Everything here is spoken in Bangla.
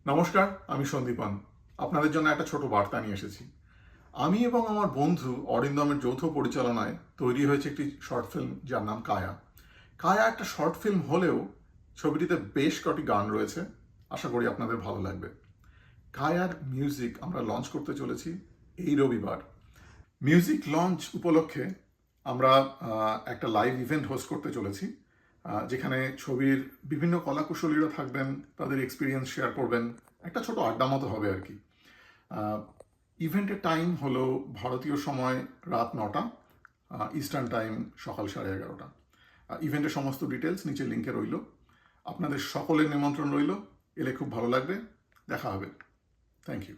নমস্কার, আমি সন্দীপান। আপনাদের জন্য একটা ছোট বার্তা নিয়ে এসেছি। আমি এবং আমার বন্ধু অরিন্দমের যৌথ পরিচালনায় তৈরি হয়েছে একটি শর্ট ফিল্ম যার নাম কায়া। কায়া একটা শর্ট ফিল্ম হলেও ছবিটিতে বেশ কটি গান রয়েছে। আশা করি আপনাদের ভালো লাগবে। কায়ার মিউজিক আমরা লঞ্চ করতে চলেছি এই রবিবার। মিউজিক লঞ্চ উপলক্ষে আমরা একটা লাইভ ইভেন্ট হোস্ট করতে চলেছি, যেখানে ছবির বিভিন্ন কলাকুশলীরা থাকবেন, তাদের এক্সপিরিয়েন্স শেয়ার করবেন। একটা ছোট আড্ডা মতো হবে আর কি। ইভেন্টের টাইম হলো ভারতীয় সময় রাত 9টা, ইস্টার্ন টাইম সকাল 11:30। ইভেন্টের সমস্ত ডিটেলস নিচে লিঙ্কে রইল। আপনাদের সকলের নিমন্ত্রণ রইল। এলে খুব ভালো লাগবে। দেখা হবে। Thank you.